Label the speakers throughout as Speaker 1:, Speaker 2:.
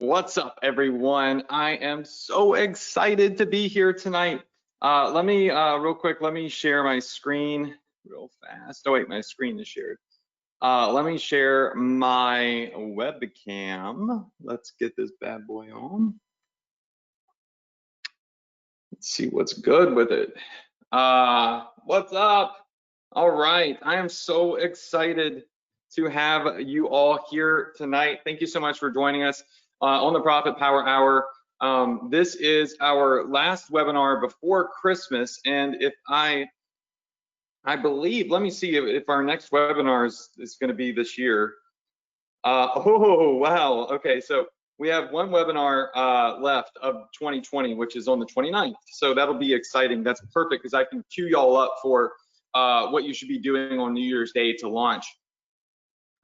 Speaker 1: What's up, everyone? I am so excited to be here tonight. Let me real quick, let me share my screen real fast. Oh wait, my screen is shared. Let me share my webcam. Let's get this bad boy on. Let's see what's good with it. What's up? All right, I am so excited to have you all here tonight. Thank you so much for joining us on the Profit Power Hour. This is our last webinar before Christmas, and if I believe, let me see if our next webinar is going to be this year. Oh, wow. Okay, so we have one webinar left of 2020, which is on the 29th. So that'll be exciting. That's perfect because I can queue y'all up for what you should be doing on New Year's Day to launch.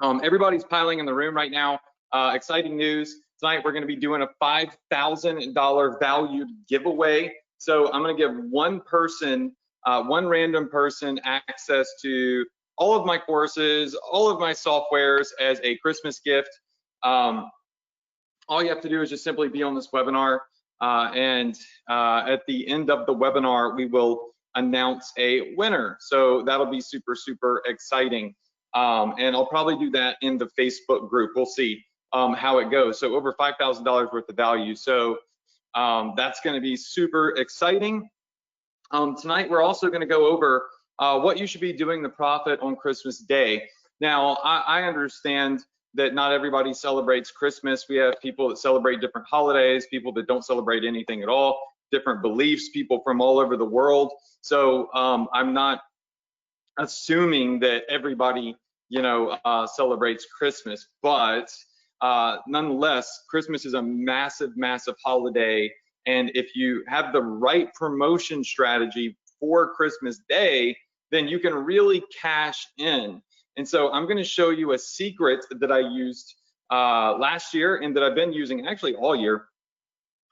Speaker 1: Everybody's piling in the room right now. Exciting news. Tonight we're going to be doing a $5,000 valued giveaway. So I'm going to give one person, one random person, access to all of my courses, all of my softwares as a Christmas gift. All you have to do is just simply be on this webinar, and at the end of the webinar, we will announce a winner. So that'll be super, super exciting. And I'll probably do that in the Facebook group. We'll see how it goes. So over $5,000 worth of value. So that's going to be super exciting. Tonight, we're also going to go over what you should be doing to profit on Christmas Day. Now, I understand that not everybody celebrates Christmas. We have people that celebrate different holidays, people that don't celebrate anything at all, different beliefs, people from all over the world. So I'm not assuming that everybody, celebrates Christmas, but nonetheless, Christmas is a massive, massive holiday. And if you have the right promotion strategy for Christmas Day, then you can really cash in. And so I'm going to show you a secret that I used last year and that I've been using actually all year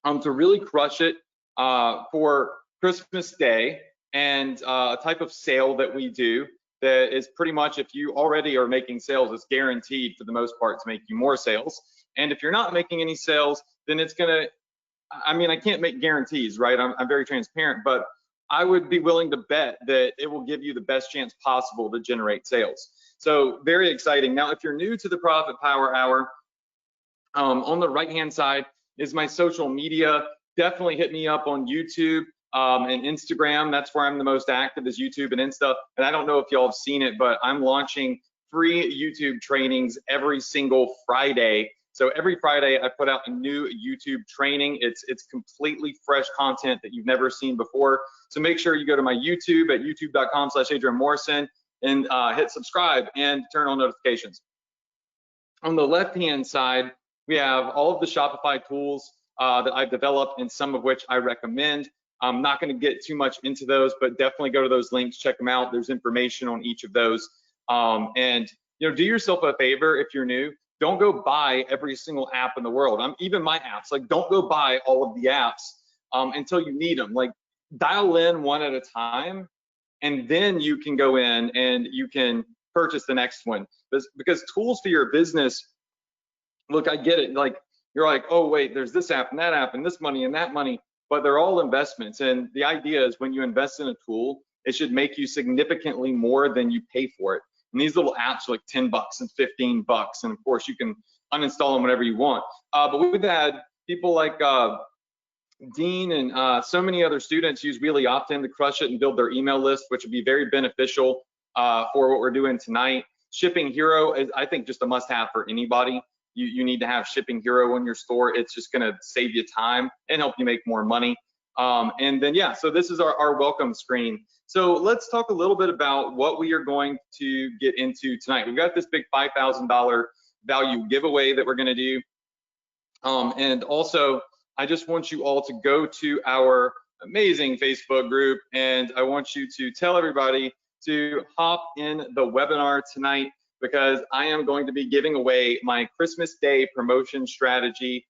Speaker 1: to really crush it for Christmas Day, and a type of sale that we do that is pretty much, if you already are making sales, it's guaranteed for the most part to make you more sales. And if you're not making any sales, then it's going to, I can't make guarantees, right? I'm very transparent, but I would be willing to bet that it will give you the best chance possible to generate sales. So very exciting. Now, if you're new to the Profit Power Hour, on the right-hand side is my social media. Definitely hit me up on YouTube and Instagram. That's where I'm the most active, is YouTube and Insta. And I don't know if y'all have seen it, but I'm launching free YouTube trainings every single Friday. So every Friday I put out a new YouTube training. It's completely fresh content that you've never seen before. So make sure you go to my YouTube at youtube.com/Adrian Morrison and hit subscribe and turn on notifications. On the left-hand side, we have all of the Shopify tools that I've developed, and some of which I recommend. I'm not going to get too much into those, but definitely go to those links, check them out. There's information on each of those. And do yourself a favor if you're new. Don't go buy every single app in the world. Even my apps, like, don't go buy all of the apps until you need them. Like, dial in one at a time, and then you can go in and you can purchase the next one. Because tools for your business, look, I get it. Like, you're like, oh wait, there's this app and that app and this money and that money, but they're all investments. And the idea is when you invest in a tool, it should make you significantly more than you pay for it. And these little apps are like 10 bucks and 15 bucks. And of course you can uninstall them whenever you want. But we've had people like Dean and so many other students use Wheelie Opt-in to crush it and build their email list, which would be very beneficial for what we're doing tonight. Shipping Hero is, I think, just a must-have for anybody. You need to have Shipping Hero in your store. It's just going to save you time and help you make more money. And then, yeah, so this is our welcome screen. So let's talk a little bit about what we are going to get into tonight. We've got this big $5,000 value giveaway that we're going to do. And also, I just want you all to go to our amazing Facebook group, and I want you to tell everybody to hop in the webinar tonight, because I am going to be giving away my Christmas Day promotion strategy.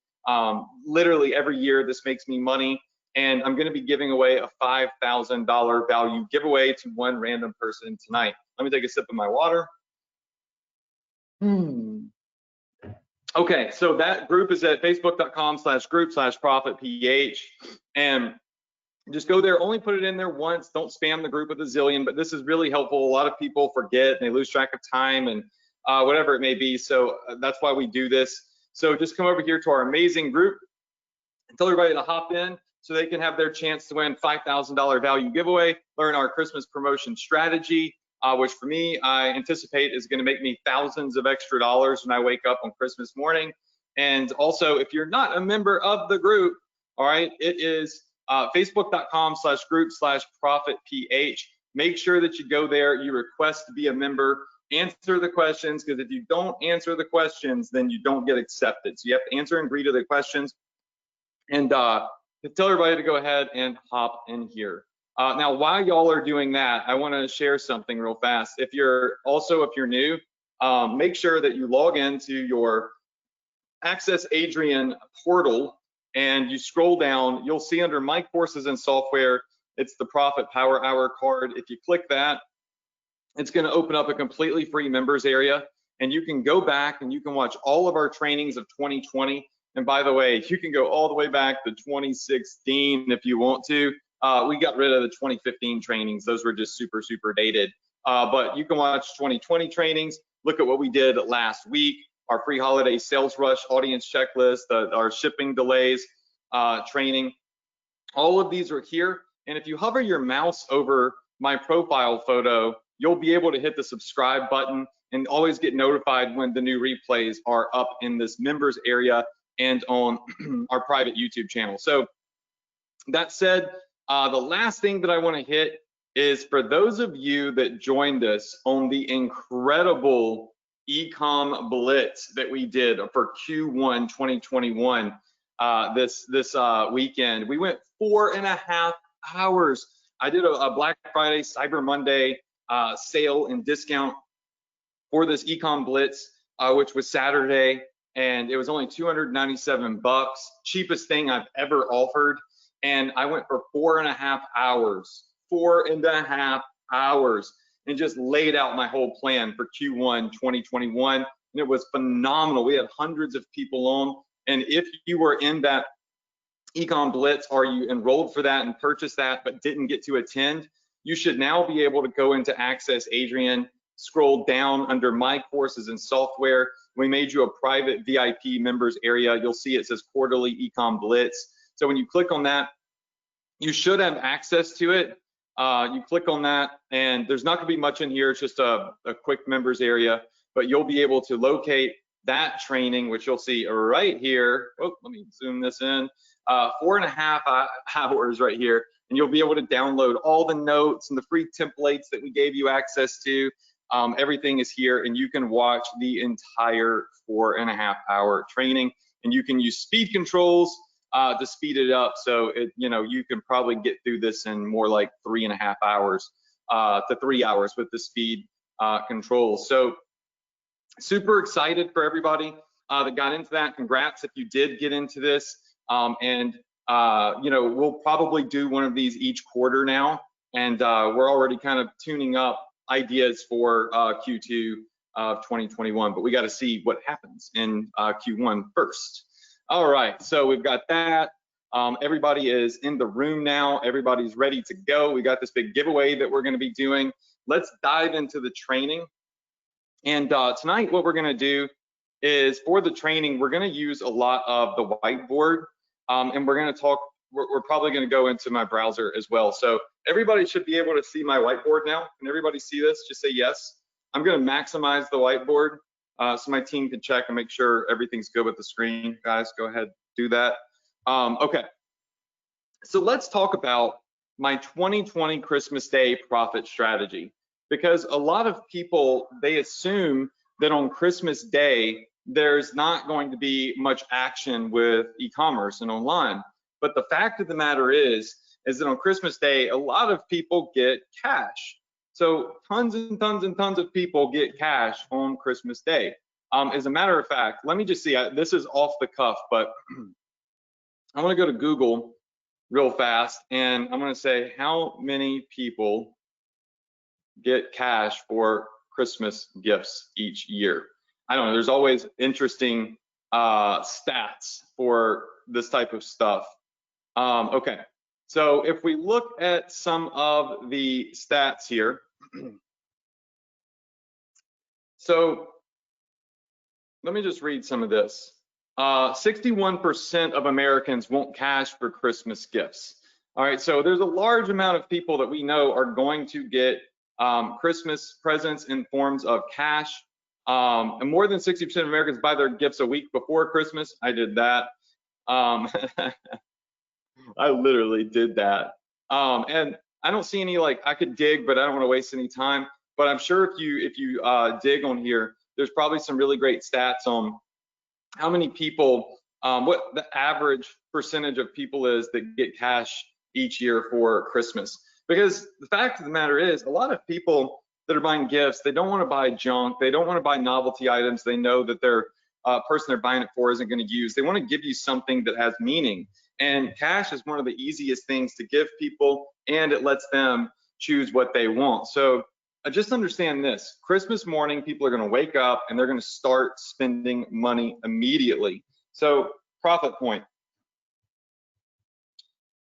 Speaker 1: Literally every year this makes me money, and I'm going to be giving away a $5,000 value giveaway to one random person tonight. Let me take a sip of my water. Okay, so that group is at facebook.com/group/profitph, and just go there, only put it in there once, don't spam the group with a zillion, but this is really helpful. A lot of people forget and they lose track of time and whatever it may be, so that's why we do this. So just come over here to our amazing group and tell everybody to hop in so they can have their chance to win $5,000 value giveaway, learn our Christmas promotion strategy, which for me, I anticipate is gonna make me thousands of extra dollars when I wake up on Christmas morning. And also, if you're not a member of the group, all right, it is facebook.com/group/profitph. Make sure that you go there, you request to be a member, answer the questions, because if you don't answer the questions, then you don't get accepted. So you have to answer and agree to the questions. And to tell everybody to go ahead and hop in here. Now, while y'all are doing that, I want to share something real fast. If you're new, make sure that you log into your Access Adrian portal and you scroll down. You'll see under My Courses and Software, it's the Profit Power Hour card. If you click that, it's going to open up a completely free members area, and you can go back and you can watch all of our trainings of 2020. And by the way, you can go all the way back to 2016 if you want to. We got rid of the 2015 trainings. Those were just super, super dated. But you can watch 2020 trainings, look at what we did last week, our free holiday sales rush audience checklist, our shipping delays training. All of these are here. And if you hover your mouse over my profile photo, you'll be able to hit the subscribe button and always get notified when the new replays are up in this members area and on our private YouTube channel. So that said, the last thing that I want to hit is for those of you that joined us on the incredible e-com blitz that we did for Q1 2021 this weekend. We went 4.5 hours. I did a Black Friday, Cyber Monday sale and discount for this e-com blitz, which was Saturday, and it was only 297 bucks, cheapest thing I've ever offered. And I went for 4.5 hours, 4.5 hours, and just laid out my whole plan for Q1 2021. And it was phenomenal. We had hundreds of people on. And if you were in that Ecom Blitz, or you enrolled for that and purchased that but didn't get to attend, you should now be able to go into Access Adrian, scroll down under My Courses and Software. We made you a private VIP members area. You'll see it says Quarterly Ecom Blitz. So when you click on that, you should have access to it. You click on that, and there's not gonna be much in here. It's just a quick members area, but you'll be able to locate that training, which you'll see right here. Oh, let me zoom this in. 4.5 hours right here, and you'll be able to download all the notes and the free templates that we gave you access to. Everything is here, and you can watch the entire 4.5 hour training, and you can use speed controls to speed it up. So you can probably get through this in more like 3.5 hours to 3 hours with the speed controls. So super excited for everybody that got into that. Congrats if you did get into this. We'll probably do one of these each quarter now, and we're already kind of tuning up ideas for Q2 of 2021, but we got to see what happens in Q1 first. All right, so we've got that. Everybody is in the room now. Everybody's ready to go. We got this big giveaway that we're going to be doing. Let's dive into the training. And tonight, what we're going to do is, for the training, we're going to use a lot of the whiteboard, and we're going to talk. We're probably going to go into my browser as well. So everybody should be able to see my whiteboard now. Can everybody see this? Just say yes. I'm going to maximize the whiteboard so my team can check and make sure everything's good with the screen. Guys, go ahead, do that. Okay, so let's talk about my 2020 Christmas Day profit strategy, because a lot of people, they assume that on Christmas Day, there's not going to be much action with e-commerce and online. But the fact of the matter is that on Christmas Day, a lot of people get cash. So tons and tons and tons of people get cash on Christmas Day. As a matter of fact, let me just see, this is off the cuff, but I'm gonna go to Google real fast, and I'm gonna say, how many people get cash for Christmas gifts each year? I don't know, there's always interesting stats for this type of stuff. Okay, so if we look at some of the stats here, so let me just read some of this. 61% of Americans want cash for Christmas gifts. All right, so there's a large amount of people that we know are going to get Christmas presents in forms of cash. And more than 60% of Americans buy their gifts a week before Christmas. I did that. I literally did that. And I don't see any, like, I could dig, but I don't want to waste any time. But I'm sure if you dig on here, there's probably some really great stats on how many people, what the average percentage of people is that get cash each year for Christmas. Because the fact of the matter is, a lot of people that are buying gifts, they don't want to buy junk, they don't want to buy novelty items they know that their person they're buying it for isn't going to use. They want to give you something that has meaning. And cash is one of the easiest things to give people, and it lets them choose what they want. So just understand this: Christmas morning, people are going to wake up and they're going to start spending money immediately. So profit point.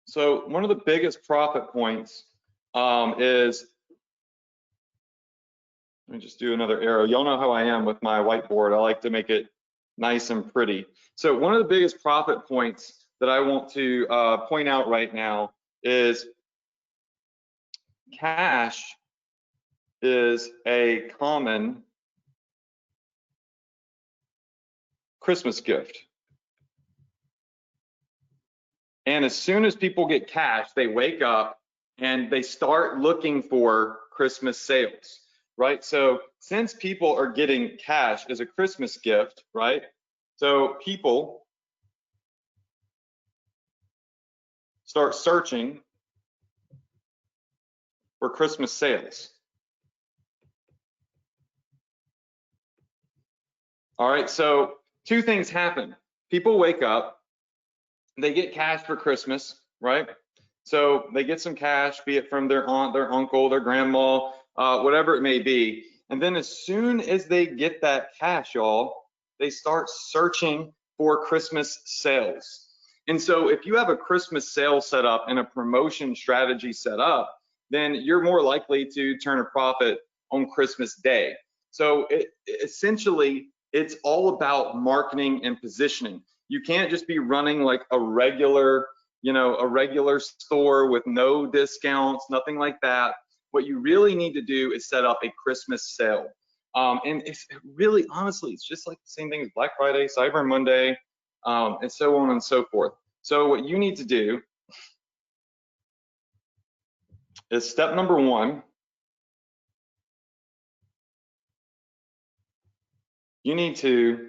Speaker 1: So one of the biggest profit points is, let me just do another arrow. Y'all know how I am with my whiteboard. I like to make it nice and pretty. So one of the biggest profit points that I want to point out right now is cash is a common Christmas gift. And as soon as people get cash, they wake up and they start looking for Christmas sales, right? So since people are getting cash as a Christmas gift, right? So people start searching for Christmas sales. All right, so two things happen. People wake up, they get cash for Christmas, right? So they get some cash, be it from their aunt, their uncle, their grandma, whatever it may be. And then as soon as they get that cash, y'all, they start searching for Christmas sales. And so if you have a Christmas sale set up and a promotion strategy set up, then you're more likely to turn a profit on Christmas Day. So essentially, it's all about marketing and positioning. You can't just be running like a regular, a regular store with no discounts, nothing like that. What you really need to do is set up a Christmas sale. And it's really, honestly, it's just like the same thing as Black Friday, Cyber Monday, and so on and so forth. So what you need to do is step number one, you need to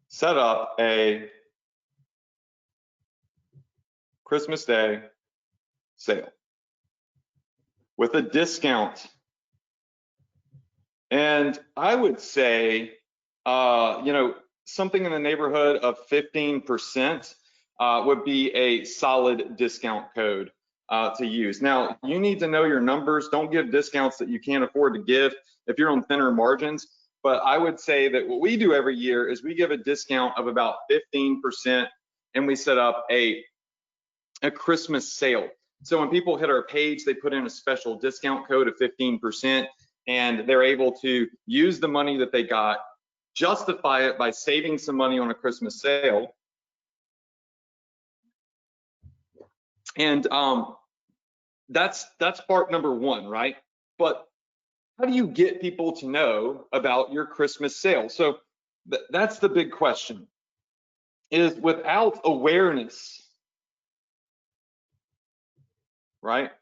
Speaker 1: set up a Christmas Day sale with a discount. And I would say, something in the neighborhood of 15% would be a solid discount code to use. Now, you need to know your numbers. Don't give discounts that you can't afford to give if you're on thinner margins. But I would say that what we do every year is we give a discount of about 15%, and we set up a Christmas sale. So when people hit our page, they put in a special discount code of 15%, and they're able to use the money that they got, justify it by saving some money on a Christmas sale. And that's part number one, right? But how do you get people to know about your Christmas sale? So that's the big question, is without awareness, right?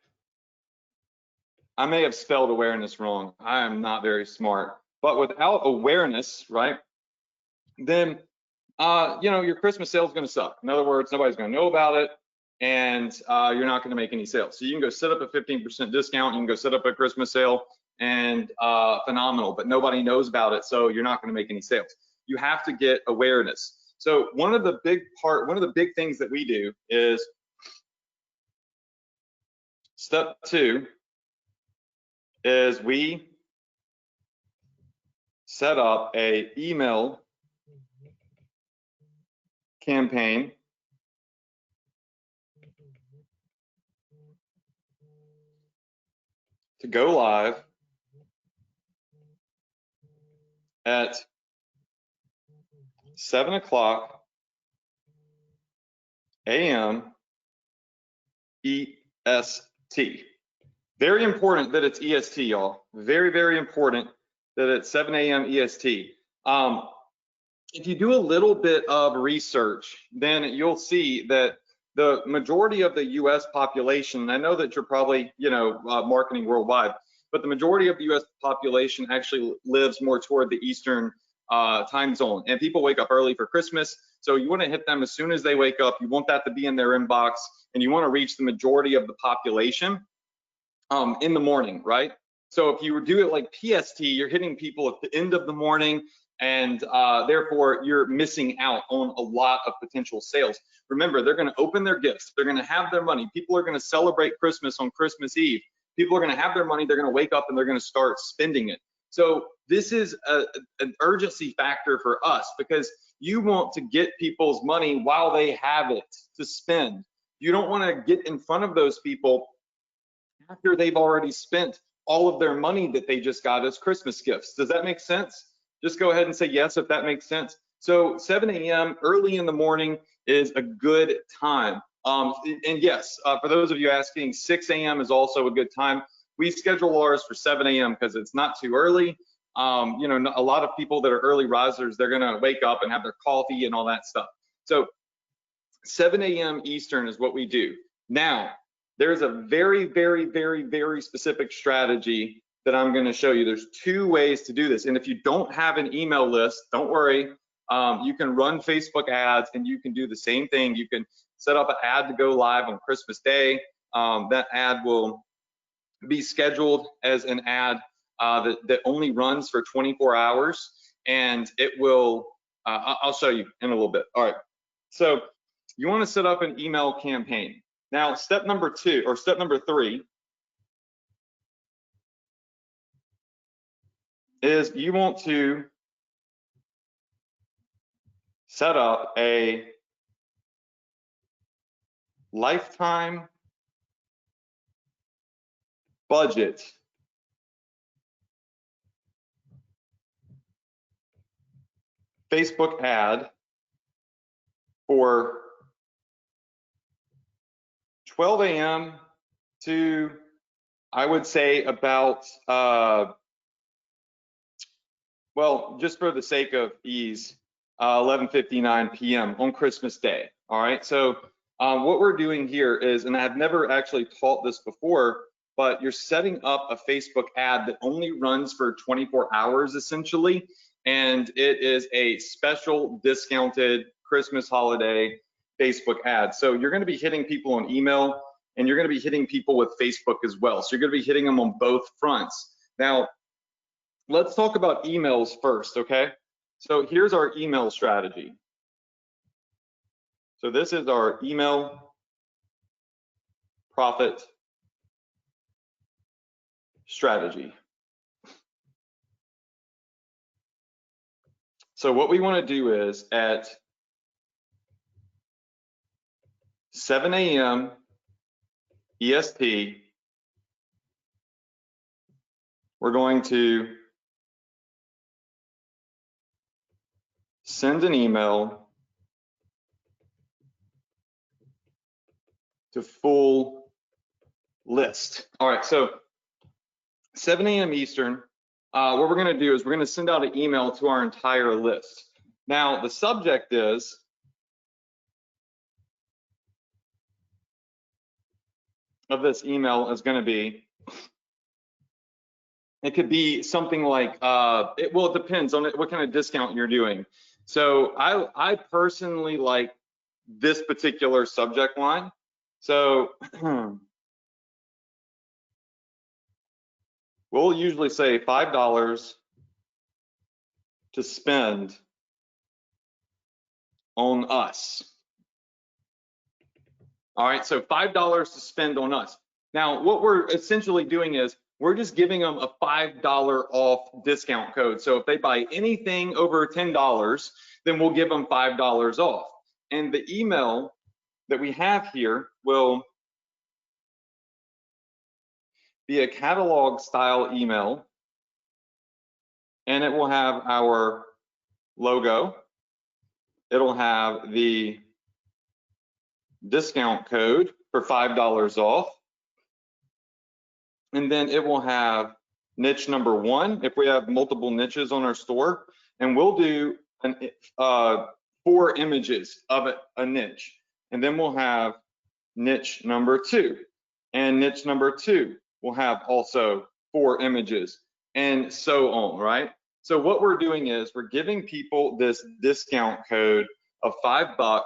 Speaker 1: I may have spelled awareness wrong. I am not very smart. But without awareness, right, then your Christmas sale is going to suck. In other words, nobody's going to know about it, and you're not going to make any sales. So you can go set up a 15% discount. You can go set up a Christmas sale, and phenomenal. But nobody knows about it, so you're not going to make any sales. You have to get awareness. So one of the big things that we do is step 2 is we set up a email campaign to go live at 7 o'clock a.m. EST. Very important that it's EST, y'all. Very, very important that it's 7 a.m. EST. If you do a little bit of research, then you'll see that the majority of the US population, I know that you're probably, marketing worldwide, but the majority of the US population actually lives more toward the Eastern time zone. And people wake up early for Christmas. So you want to hit them as soon as they wake up. You want that to be in their inbox, and you want to reach the majority of the population in the morning, right? So if you do it like PST, you're hitting people at the end of the morning, and therefore you're missing out on a lot of potential sales. Remember, they're going to open their gifts. They're going to have their money. People are going to celebrate Christmas on Christmas Eve. People are going to have their money. They're going to wake up and they're going to start spending it. So this is an urgency factor for us, because you want to get people's money while they have it to spend. You don't want to get in front of those people after they've already spent all of their money that they just got as Christmas gifts. Does that make sense? Just go ahead and say yes if that makes sense. So 7 a.m. early in the morning is a good time. And yes, for those of you asking, 6 a.m. is also a good time. We schedule ours for 7 a.m. because it's not too early. A lot of people that are early risers, they're gonna wake up and have their coffee and all that stuff. So 7 a.m. Eastern is what we do. Now, there's a very, very, very, very specific strategy that I'm gonna show you. There's 2 ways to do this. And if you don't have an email list, don't worry. You can run Facebook ads and you can do the same thing. You can set up an ad to go live on Christmas Day. That ad will be scheduled as an ad that only runs for 24 hours, and it will, I'll show you in a little bit. All right, so you want to set up an email campaign. Now, step number 3 is you want to set up a lifetime budget Facebook ad for 12 a.m. to, I would say, about, well, just for the sake of ease, 11:59 p.m. on Christmas Day. All right, so what we're doing here is, and I've never actually taught this before, but you're setting up a Facebook ad that only runs for 24 hours essentially, and it is a special discounted Christmas holiday Facebook ad. So you're going to be hitting people on email, and you're going to be hitting people with Facebook as well. So you're going to be hitting them on both fronts. Now, let's talk about emails first, okay? So here's our email strategy. So this is our email profit strategy. So what we want to do is at 7 a.m. EST, we're going to send an email to full list. All right, so 7 a.m. Eastern, what we're going to do is we're going to send out an email to our entire list. Now, the subject is of this email is going to be, it could be something like, it depends on what kind of discount you're doing. So I personally like this particular subject line. So we'll usually say $5 to spend on us. All right, so $5 to spend on us. Now, what we're essentially doing is we're just giving them a $5 off discount code. So if they buy anything over $10, then we'll give them $5 off. And the email that we have here will be a catalog style email, and it will have our logo. It'll have the discount code for $5 off. And then it will have niche number 1 if we have multiple niches on our store. And we'll do 4 images of a niche. And then we'll have niche number 2. And niche number 2 will have also 4 images, and so on, right? So what we're doing is we're giving people this discount code of $5.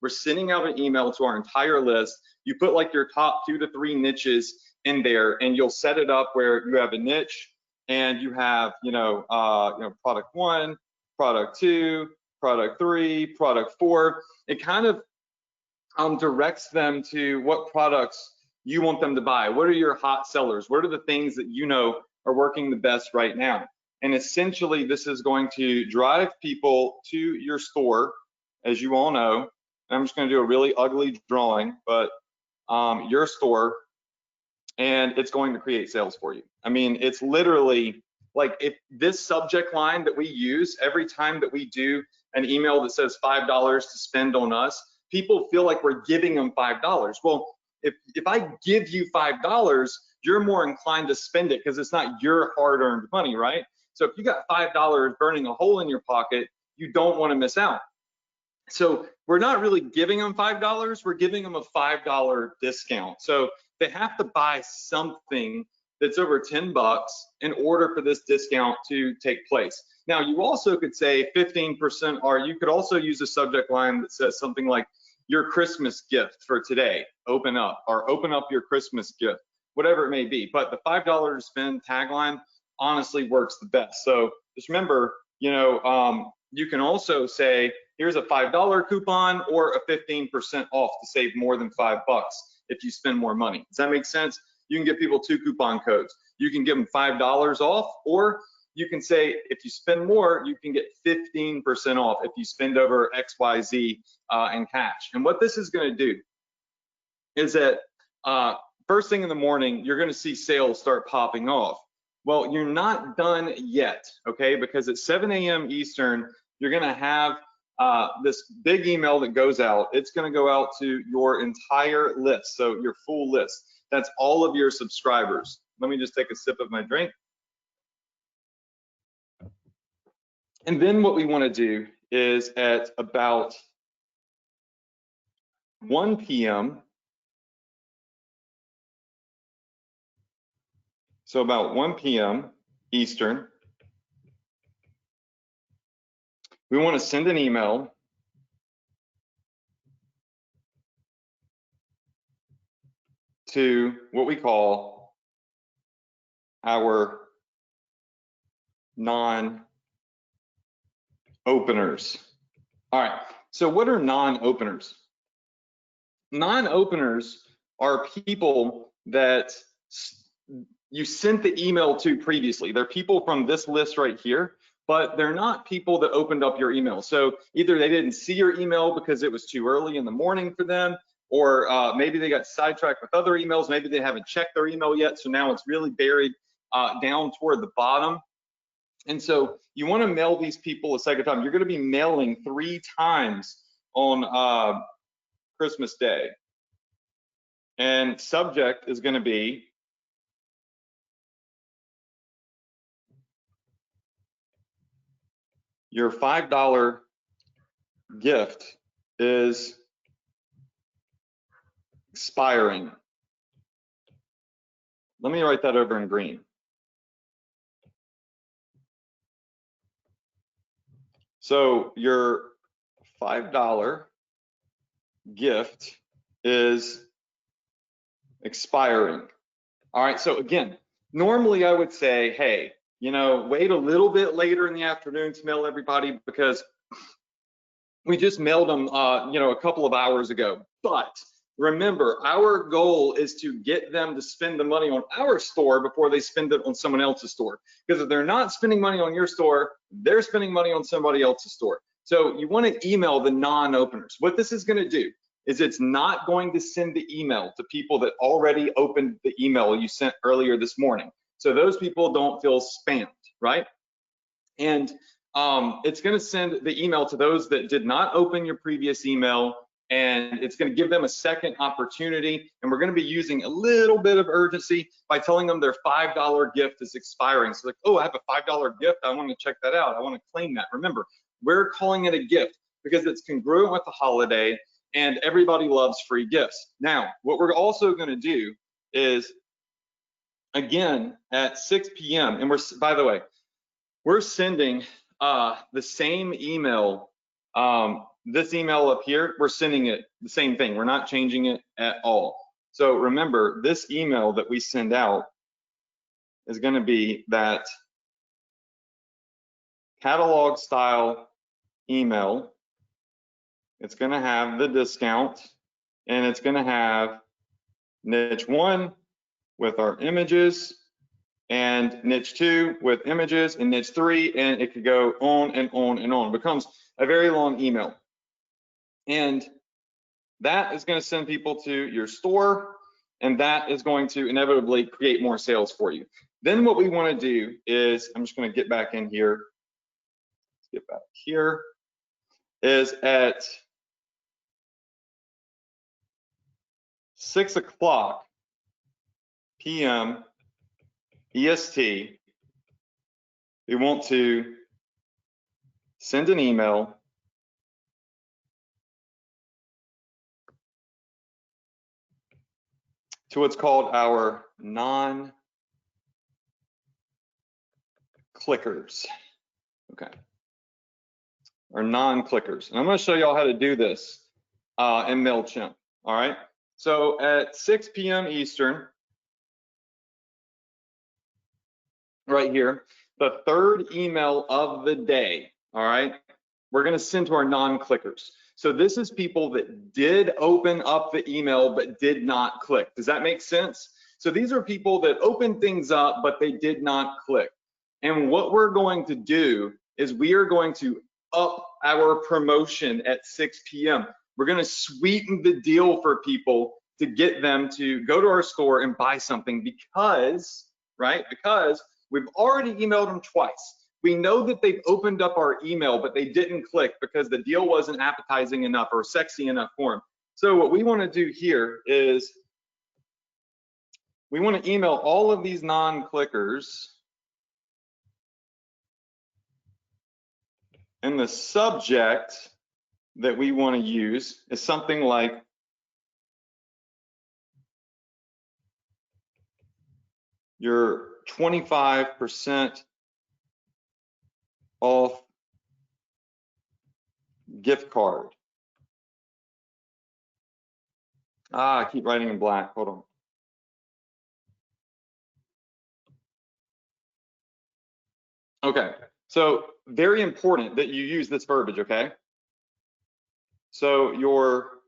Speaker 1: We're sending out an email to our entire list. You put like your top 2 to 3 niches in there, and you'll set it up where you have a niche and you have, product 1, product 2, product 3, product 4. It kind of directs them to what products you want them to buy. What are your hot sellers? What are the things that you know are working the best right now? And essentially, this is going to drive people to your store, as you all know. I'm just going to do a really ugly drawing, but your store, and it's going to create sales for you. I mean, it's literally like if this subject line that we use every time that we do an email that says $5 to spend on us, people feel like we're giving them $5. Well, if I give you $5, you're more inclined to spend it because it's not your hard-earned money, right? So if you got $5 burning a hole in your pocket, you don't want to miss out. So we're not really giving them $5, we're giving them a $5 discount. So they have to buy something that's over $10 in order for this discount to take place. Now, you also could say 15%, or you could also use a subject line that says something like your Christmas gift for today, open up, or open up your Christmas gift, whatever it may be. But the $5 to spend tagline honestly works the best. So just remember, you can also say, here's a $5 coupon or a 15% off to save more than $5 if you spend more money. Does that make sense? You can give people 2 coupon codes. You can give them $5 off, or you can say, if you spend more, you can get 15% off if you spend over XYZ in cash. And what this is going to do is that first thing in the morning, you're going to see sales start popping off. Well, you're not done yet, okay? Because at 7 a.m. Eastern, you're going to have this big email that goes out. It's going to go out to your entire list, so your full list. That's all of your subscribers. Let me just take a sip of my drink. And then what we want to do is at about 1 p.m., so about 1 p.m. Eastern, we want to send an email to what we call our non-openers. All right, so what are non-openers? Non-openers are people that you sent the email to previously. They're people from this list right here, but they're not people that opened up your email. So either they didn't see your email because it was too early in the morning for them, or maybe they got sidetracked with other emails. Maybe they haven't checked their email yet, so now it's really buried down toward the bottom. And so you want to mail these people a second time. You're going to be mailing 3 times on Christmas Day. And subject is going to be your $5 gift is expiring. Let me write that over in green. So your $5 gift is expiring. All right, so again, normally I would say, hey, wait a little bit later in the afternoon to mail everybody because we just mailed them, a couple of hours ago. But remember, our goal is to get them to spend the money on our store before they spend it on someone else's store. Because if they're not spending money on your store, they're spending money on somebody else's store. So you want to email the non-openers. What this is going to do is it's not going to send the email to people that already opened the email you sent earlier this morning. So those people don't feel spammed, right? And it's going to send the email to those that did not open your previous email, and it's going to give them a second opportunity. And we're going to be using a little bit of urgency by telling them their $5 gift is expiring. So like, oh, I have a $5 gift. I want to check that out. I want to claim that. Remember, we're calling it a gift because it's congruent with the holiday, and everybody loves free gifts. Now, what we're also going to do is, again, at 6 p.m., and by the way, we're sending the same email, this email up here, we're sending it the same thing. We're not changing it at all. So remember, this email that we send out is going to be that catalog style email. It's going to have the discount, and it's going to have niche 1 with our images, and niche 2 with images, and niche 3, and it could go on and on and on. It becomes a very long email. And that is going to send people to your store, and that is going to inevitably create more sales for you. Then what we want to do is, I'm just going to get back in here. Let's get back here. Is at 6 o'clock p.m. EST, we want to send an email to what's called our non-clickers. Okay, our non-clickers. And I'm going to show y'all how to do this in MailChimp. All right, so at 6 p.m. Eastern, right here, the third email of the day, all right, we're going to send to our non-clickers. So this is people that did open up the email but did not click. Does that make sense? So these are people that opened things up but they did not click. And what we're going to do is we are going to up our promotion at 6 p.m. We're going to sweeten the deal for people to get them to go to our store and buy something because, right, because we've already emailed them twice. We know that they've opened up our email, but they didn't click because the deal wasn't appetizing enough or sexy enough for them. So what we want to do here is we want to email all of these non-clickers, and the subject that we want to use is something like your 25% off gift card. I keep writing in black, hold on. Okay, so very important that you use this verbiage, okay? So your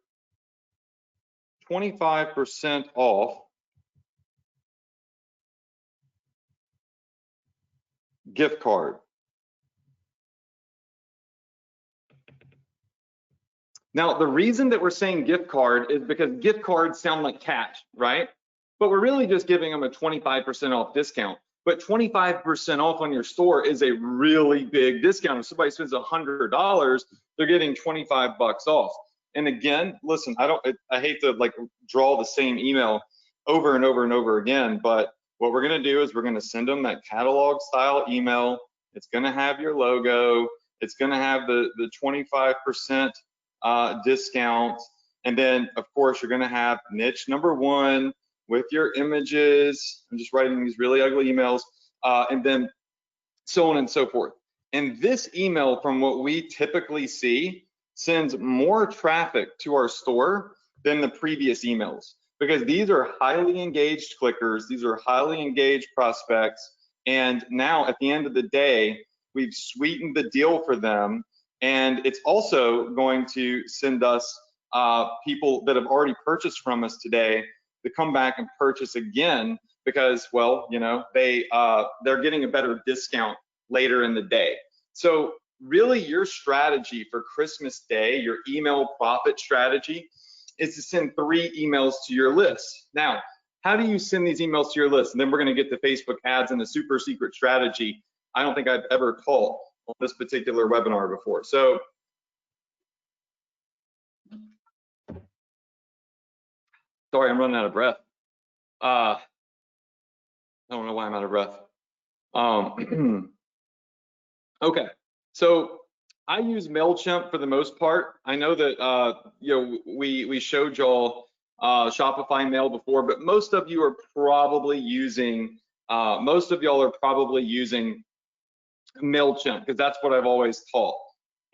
Speaker 1: 25% off gift card. Now, the reason that we're saying gift card is because gift cards sound like cash, right? But we're really just giving them a 25% off discount. But 25% off on your store is a really big discount. If somebody spends $100, they're getting 25 bucks off. And again, listen, I hate to like draw the same email over and over and over again, but what we're gonna do is we're gonna send them that catalog style email. It's gonna have your logo. It's gonna have the 25% discount. And then of course you're gonna have niche number 1 with your images. I'm just writing these really ugly emails, and then so on and so forth. And this email, from what we typically see, sends more traffic to our store than the previous emails, because these are highly engaged clickers, these are highly engaged prospects, and now at the end of the day, we've sweetened the deal for them, and it's also going to send us people that have already purchased from us today to come back and purchase again because, well, you know, they're getting a better discount later in the day. So really your strategy for Christmas Day, your email profit strategy, is to send 3 emails to your list. Now, how do you send these emails to your list? And then we're going to get to Facebook ads and the super secret strategy I don't think I've ever taught on this particular webinar before. So sorry, I'm running out of breath. I don't know why I'm out of breath. Okay, so I use MailChimp for the most part. I know that we showed y'all Shopify Mail before, but most of you are probably using MailChimp, because that's what I've always taught.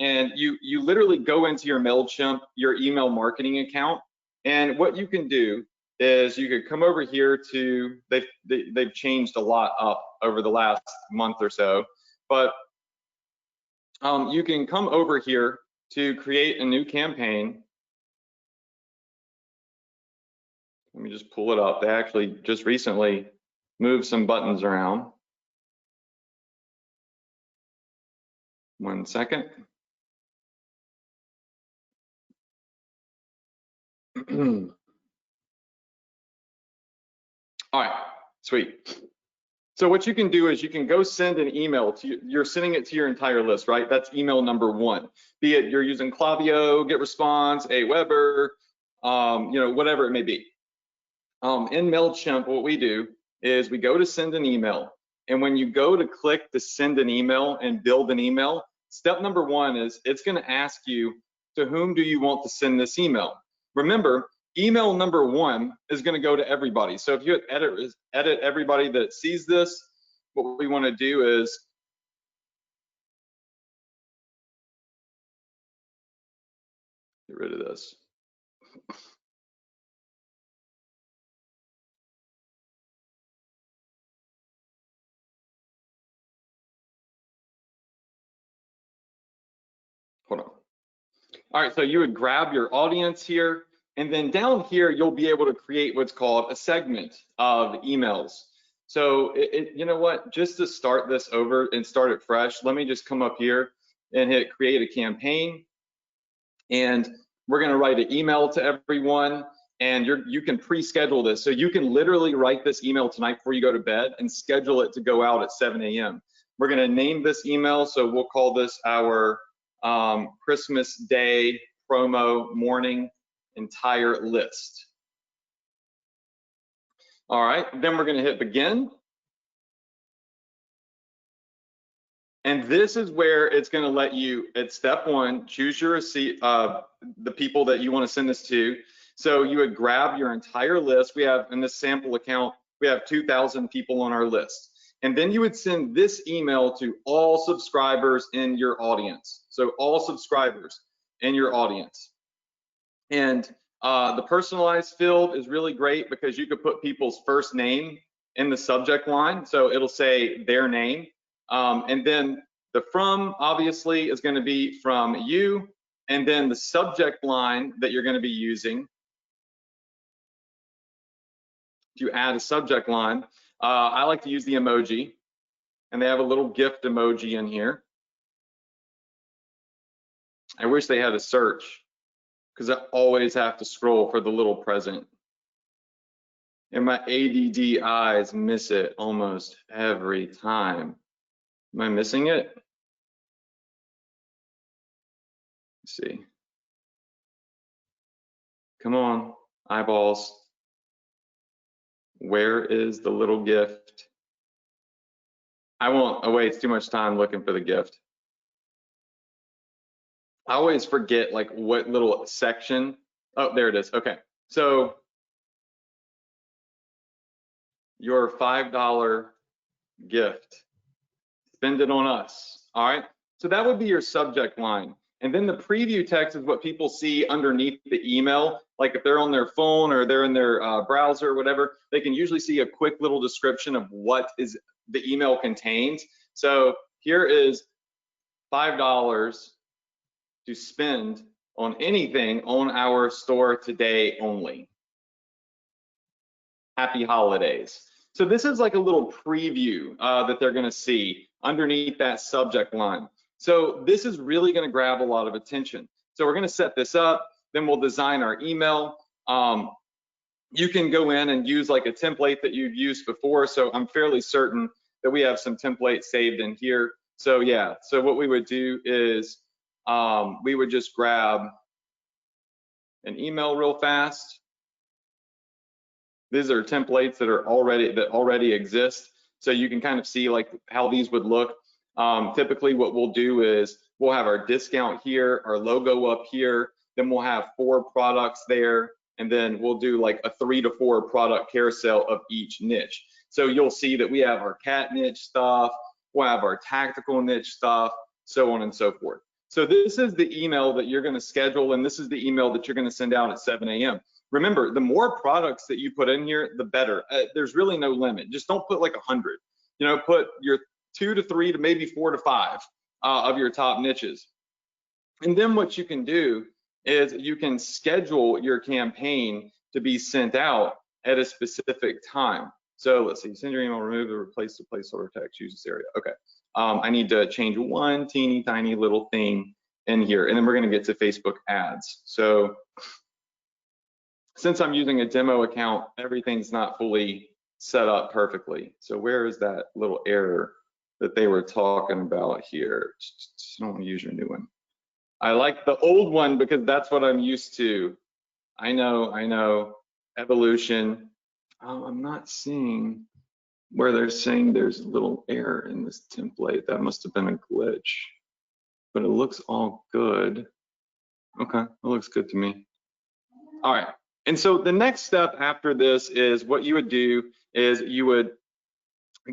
Speaker 1: And you literally go into your MailChimp, your email marketing account, and what you can do is you could come over here to, they've changed a lot up over the last month or so, but you can come over here to create a new campaign. Let me just pull it up. They actually just recently moved some buttons around. 1 second. All right, sweet. So what you can do is you can go send an email to, you're sending it to your entire list, right? That's email number 1. Be it you're using Klaviyo, GetResponse, Aweber, whatever it may be. In MailChimp, what we do is we go to send an email. And when you go to click to send an email and build an email, step number 1 is it's going to ask you, to whom do you want to send this email? Remember, email number 1 is going to go to everybody. So if you edit everybody that sees this, what we want to do is get rid of this. Hold on. All right, so you would grab your audience here, and then down here, you'll be able to create what's called a segment of emails. So you know what, just to start this over and start it fresh, let me just come up here and hit create a campaign. And we're gonna write an email to everyone, and you can pre-schedule this. So you can literally write this email tonight before you go to bed and schedule it to go out at 7 a.m. We're gonna name this email, so we'll call this our Christmas Day promo morning entire list. All right, then we're gonna hit begin. And this is where it's gonna let you, at step 1, choose your receipt, the people that you wanna send this to. So you would grab your entire list. We have, in this sample account, we have 2,000 people on our list. And then you would send this email to all subscribers in your audience. So all subscribers in your audience. And the personalized field is really great because you could put people's first name in the subject line. So it'll say their name. And then the from obviously is going to be from you. And then the subject line that you're going to be using to add a subject line, I like to use the emoji, and they have a little gift emoji in here. I wish they had a search, because I always have to scroll for the little present. And my ADD eyes miss it almost every time. Am I missing it? Let's see. Come on, eyeballs. Where is the little gift? I won't waste too much time looking for the gift. I always forget like what little section. Oh, there it is. Okay. So your $5 gift, spend it on us. All right. So that would be your subject line. And then the preview text is what people see underneath the email. Like if they're on their phone or they're in their browser or whatever, they can usually see a quick little description of what is the email contains. So here is $5 to spend on anything on our store today only. Happy holidays. So this is like a little preview that they're going to see underneath that subject line. So this is really going to grab a lot of attention. So we're going to set this up, then we'll design our email. You can go in and use like a template that you've used before. So I'm fairly certain that we have some templates saved in here. So yeah, so what we would do is we would just grab an email real fast. These are templates that already exist. So you can kind of see like how these would look. Typically what we'll do is we'll have our discount here, our logo up here, then we'll have 4 products there, and then we'll do like a 3 to 4 product carousel of each niche. So you'll see that we have our cat niche stuff, we'll have our tactical niche stuff, so on and so forth. So this is the email that you're going to schedule, and this is the email that you're going to send out at 7 a.m. Remember, the more products that you put in here, the better. There's really no limit. Just don't put like 100. You know, put your 2 to 3 to maybe 4 to 5 of your top niches. And then what you can do is you can schedule your campaign to be sent out at a specific time. So let's see, send your email, remove or replace the placeholder text, use this area. Okay, I need to change one teeny tiny little thing in here, and then we're gonna get to Facebook ads. So since I'm using a demo account, everything's not fully set up perfectly. So where is that little error that they were talking about here? I don't want to use your new one. I like the old one because that's what I'm used to. I know, evolution. I'm not seeing where they're saying there's a little error in this template. That must have been a glitch, but it looks all good. Okay, it looks good to me. All right, and so the next step after this is what you would do is you would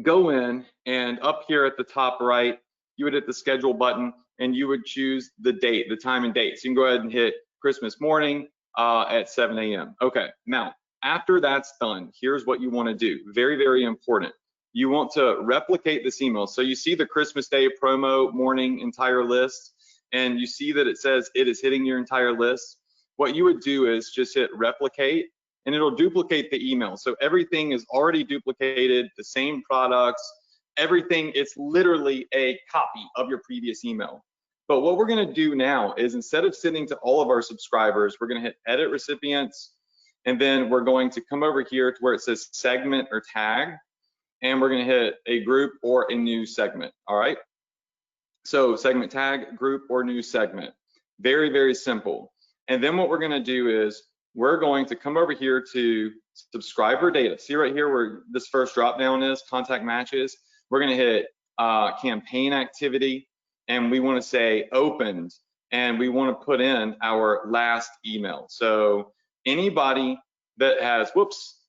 Speaker 1: go in and up here at the top right, you would hit the schedule button and you would choose the date, the time and date. So you can go ahead and hit Christmas morning at 7 a.m. Okay, now after that's done, here's what you want to do. Very, very important. You want to replicate this email. So you see the Christmas Day promo morning entire list, and you see that it says it is hitting your entire list. What you would do is just hit replicate, and it'll duplicate the email. So everything is already duplicated, the same products, everything. It's literally a copy of your previous email. But what we're gonna do now is instead of sending to all of our subscribers, we're gonna hit edit recipients, and then we're going to come over here to where it says segment or tag, and we're gonna hit a group or a new segment, all right? So segment tag, group or new segment. Very, very simple. And then what we're gonna do is we're going to come over here to subscriber data. See right here where this first drop down is, contact matches. We're gonna hit campaign activity, and we wanna say opened, and we wanna put in our last email. So anybody that has, whoops,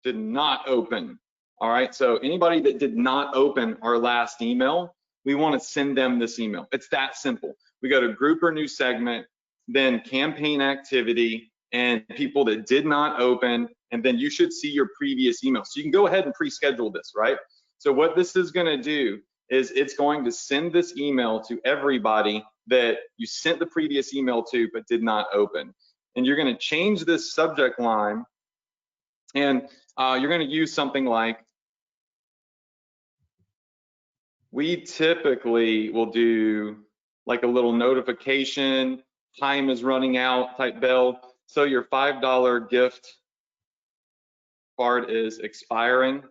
Speaker 1: did not open, all right? So anybody that did not open our last email, we wanna send them this email. It's that simple. We go to group or new segment, then campaign activity, and people that did not open, and then you should see your previous email. So you can go ahead and pre-schedule this, right? So what this is gonna do is it's going to send this email to everybody that you sent the previous email to but did not open. And you're gonna change this subject line, and you're gonna use something like, we typically will do like a little notification, time is running out type bell. So your $5 gift card is expiring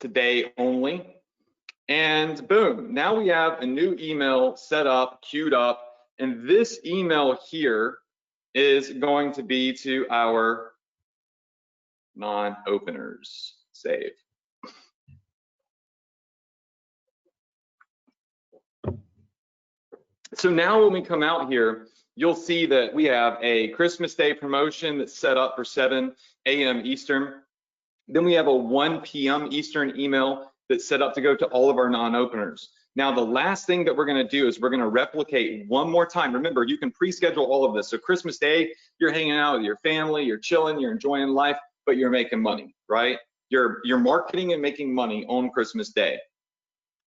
Speaker 1: today only. And boom, now we have a new email set up, queued up, and this email here is going to be to our non-openers. Save. So now when we come out here, you'll see that we have a Christmas Day promotion that's set up for 7 a.m. Eastern. Then we have a 1 p.m. Eastern email that's set up to go to all of our non-openers. Now, the last thing that we're gonna do is we're gonna replicate one more time. Remember, you can pre-schedule all of this. So Christmas Day, you're hanging out with your family, you're chilling, you're enjoying life, but you're making money, right? You're marketing and making money on Christmas Day.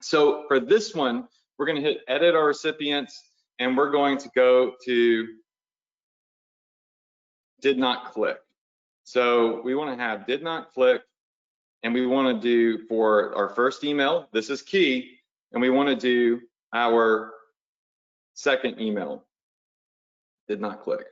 Speaker 1: So for this one, we're gonna hit edit our recipients, and we're going to go to did not click. So we wanna have did not click, and we want to do for our first email, this is key, and we want to do our second email. Did not click.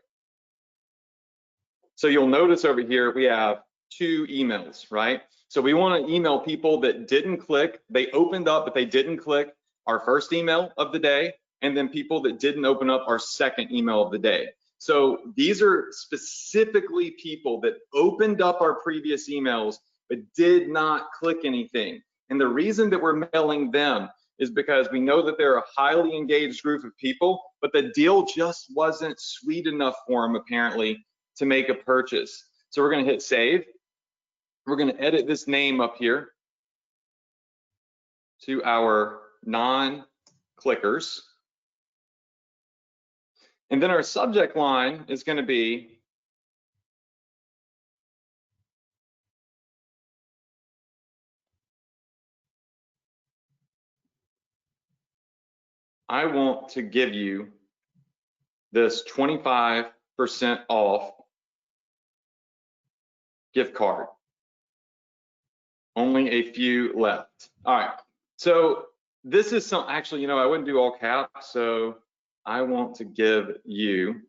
Speaker 1: So you'll notice over here we have 2 emails, right? So we want to email people that didn't click, they opened up but they didn't click our first email of the day, and then people that didn't open up our second email of the day. So these are specifically people that opened up our previous emails but did not click anything. And the reason that we're mailing them is because we know that they're a highly engaged group of people, but the deal just wasn't sweet enough for them apparently to make a purchase. So we're going to hit save. We're going to edit this name up here to our non-clickers. And then our subject line is going to be I want to give you this 25% off gift card. Only a few left. All right. So this is some, actually, you know, I wouldn't do all caps. So I want to give you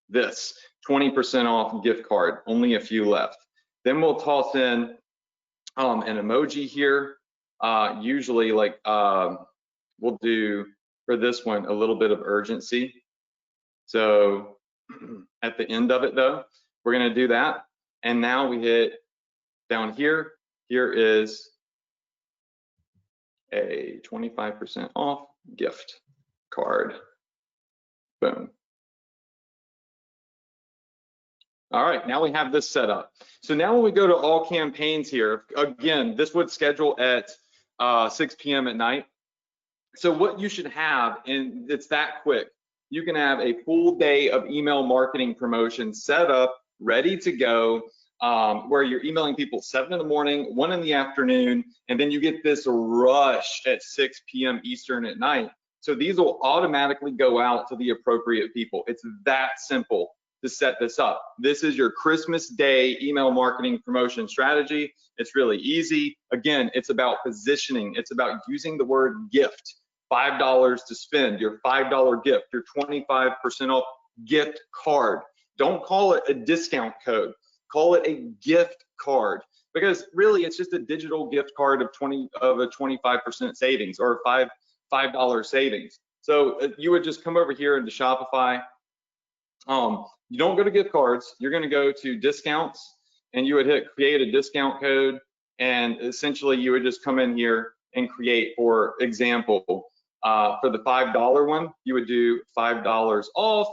Speaker 1: this 20% off gift card. Only a few left. Then we'll toss in an emoji here. Usually, like we'll do for this one a little bit of urgency. So at the end of it, though, we're going to do that. And now we hit down here. Here is a 25% off gift card. Boom. All right, now we have this set up. So now when we go to all campaigns here, again, this would schedule at 6 p.m. at night. So what you should have, and it's that quick, you can have a full day of email marketing promotion set up, ready to go, where you're emailing people 7 in the morning, 1 in the afternoon, and then you get this rush at 6 p.m. Eastern at night. So these will automatically go out to the appropriate people. It's that simple to set this up. This is your Christmas Day email marketing promotion strategy. It's really easy. Again, it's about positioning. It's about using the word gift. $5 to spend, your $5 gift, your 25% off gift card. Don't call it a discount code. Call it a gift card, because really it's just a digital gift card of a 25% savings or $5 savings. So you would just come over here into Shopify. You don't go to gift cards. You're going to go to discounts, and you would hit create a discount code, and essentially you would just come in here and create, for example, for the $5 one, you would do $5 off.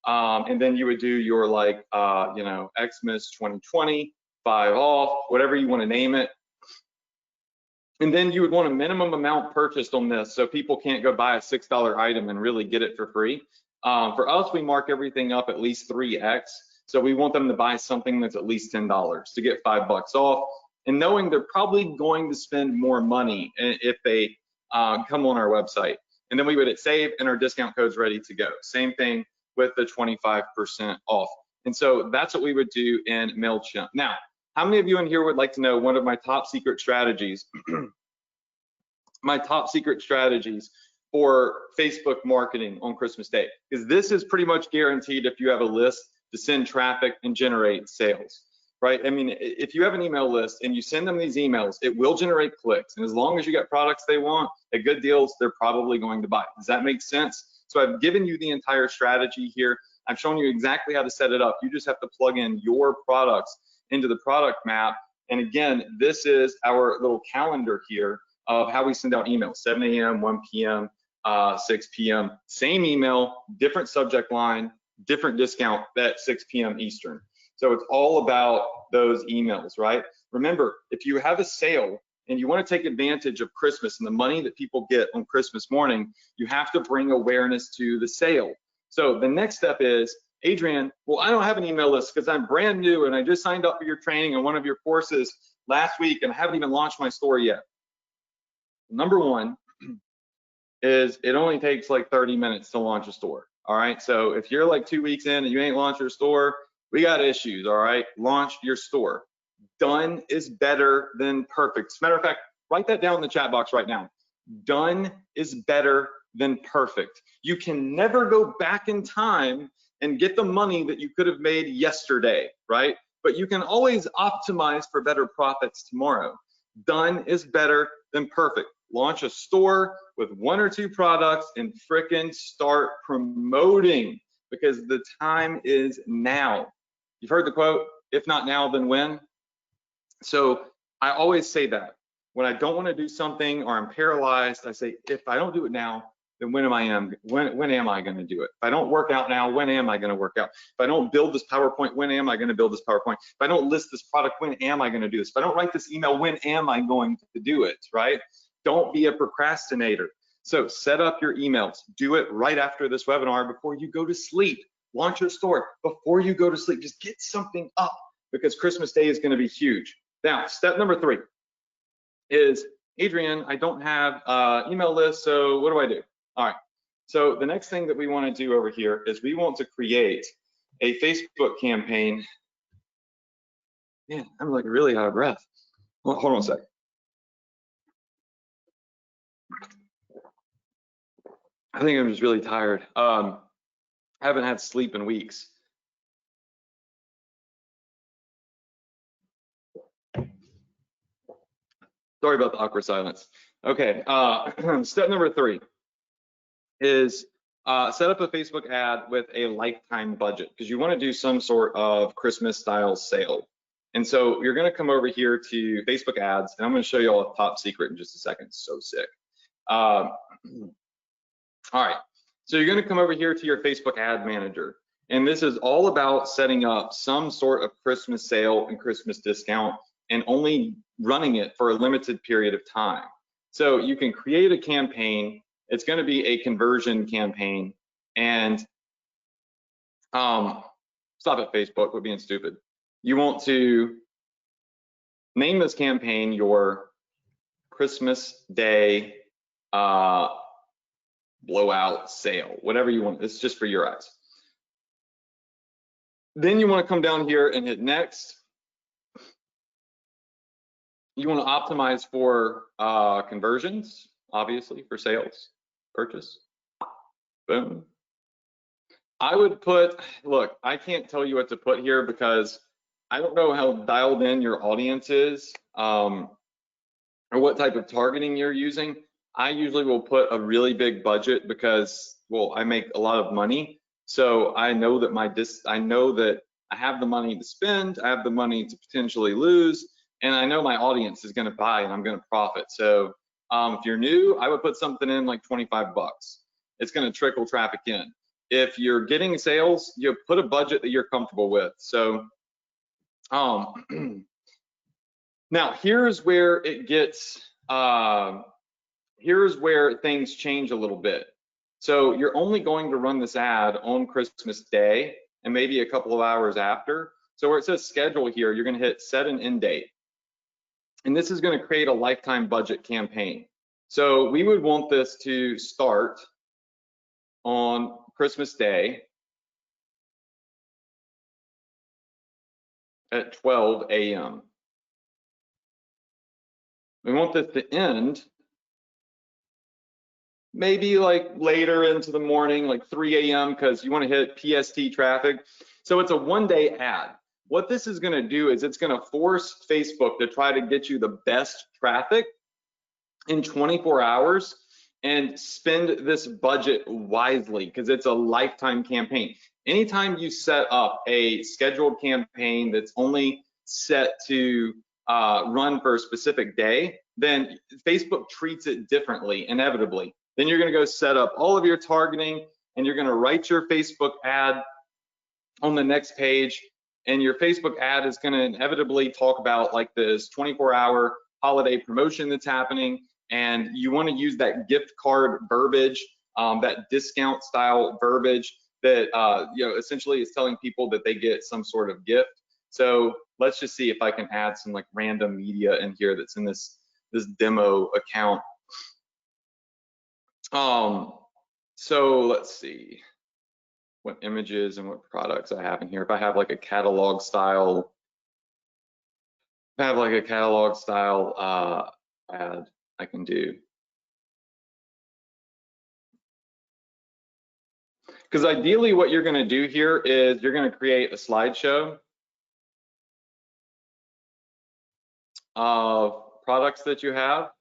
Speaker 1: And then you would do your like, you know, Xmas 2020, 5 off, whatever you want to name it. And then you would want a minimum amount purchased on this, so people can't go buy a $6 item and really get it for free. For us, we mark everything up at least 3x. So we want them to buy something that's at least $10 to get $5 off, and knowing they're probably going to spend more money if they come on our website. And then we would hit save, and our discount code's ready to go. Same thing with the 25% off. And so that's what we would do in MailChimp. Now, how many of you in here would like to know one of my top secret strategies? My top secret strategies for Facebook marketing on Christmas Day, because this is pretty much guaranteed if you have a list to send traffic and generate sales, right? I mean, if you have an email list and you send them these emails, it will generate clicks. And as long as you got products they want at good deals, they're probably going to buy. Does that make sense? So I've given you the entire strategy here. I've shown you exactly how to set it up. You just have to plug in your products into the product map. And again, this is our little calendar here of how we send out emails: 7 a.m., 1 p.m., 6 p.m. Same email, different subject line, different discount at 6 p.m. Eastern. So it's all about those emails, right? Remember, if you have a sale and you want to take advantage of Christmas and the money that people get on Christmas morning, you have to bring awareness to the sale. So the next step is, Adrian, well, I don't have an email list because I'm brand new and I just signed up for your training on one of your courses last week and I haven't even launched my store yet. Number one is it only takes like 30 minutes to launch a store. All right. So if you're like 2 weeks in and you ain't launched your store, we got issues. All right. Launch your store. Done is better than perfect. As a matter of fact, write that down in the chat box right now. Done is better than perfect. You can never go back in time and get the money that you could have made yesterday, right? But you can always optimize for better profits tomorrow. Done is better than perfect. Launch a store with 1 or 2 products and frickin' start promoting, because the time is now. You've heard the quote, if not now, then when? So I always say that. When I don't want to do something or I'm paralyzed, I say, if I don't do it now, then when am I going to do it? If I don't work out now, when am I going to work out? If I don't build this PowerPoint, when am I going to build this PowerPoint? If I don't list this product, when am I going to do this? If I don't write this email, when am I going to do it, right? Don't be a procrastinator. So set up your emails. Do it right after this webinar before you go to sleep. Launch your store before you go to sleep. Just get something up, because Christmas Day is going to be huge. Now, step number 3 is, Adrian, I don't have email list, so what do I do? All right, so the next thing that we want to do over here is we want to create a Facebook campaign. Man, I'm like really out of breath. Hold on a sec. I think I'm just really tired. I haven't had sleep in weeks. Sorry about the awkward silence. Okay, step number 3 is set up a Facebook ad with a lifetime budget, because you want to do some sort of Christmas style sale. And so you're going to come over here to Facebook ads, and I'm going to show you all a top secret in just a second. So sick. All right, so you're going to come over here to your Facebook ad manager, and this is all about setting up some sort of Christmas sale and Christmas discount, and only running it for a limited period of time. So you can create a campaign. It's going to be a conversion campaign, and stop it, Facebook, quit being stupid. You want to name this campaign your Christmas Day blowout sale, whatever you want. It's just for your eyes. Then you want to come down here and hit next. You want to optimize for conversions, obviously, for sales, purchase. Boom. I would put, look, I can't tell you what to put here because I don't know how dialed in your audience is or what type of targeting you're using. I usually will put a really big budget because, well, I make a lot of money. So I know that I know that I have the money to spend, I have the money to potentially lose, and I know my audience is going to buy and I'm going to profit. So if you're new, I would put something in like 25 bucks. It's going to trickle traffic in. If you're getting sales, you put a budget that you're comfortable with. So now here's where it gets, here's where things change a little bit. So you're only going to run this ad on Christmas Day and maybe a couple of hours after. So where it says schedule here, you're going to hit set an end date. And this is going to create a lifetime budget campaign. So we would want this to start on Christmas Day at 12 a.m. We want this to end maybe like later into the morning, like 3 a.m., because you want to hit PST traffic. So it's a one-day ad. What this is going to do is it's going to force Facebook to try to get you the best traffic in 24 hours and spend this budget wisely, because it's a lifetime campaign. Anytime you set up a scheduled campaign that's only set to run for a specific day, then Facebook treats it differently, inevitably. Then you're going to go set up all of your targeting, and you're going to write your Facebook ad on the next page, and your Facebook ad is going to inevitably talk about like this 24-hour holiday promotion that's happening, and you want to use that gift card verbiage, that discount style verbiage that essentially is telling people that they get some sort of gift. So let's just see if I can add some like random media in here that's in this demo account. So let's see what images and what products I have in here. If I have like a catalog style have like a catalog style ad I can do. Because ideally what you're going to do here is you're going to create a slideshow of products that you have.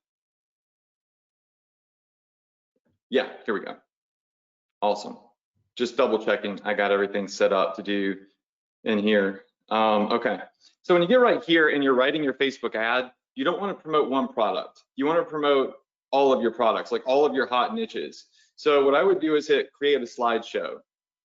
Speaker 1: Yeah, here we go. Awesome. Just double checking. I got everything set up to do in here. Okay. So when you get right here and you're writing your Facebook ad, you don't want to promote one product. You want to promote all of your products, like all of your hot niches. So what I would do is hit create a slideshow.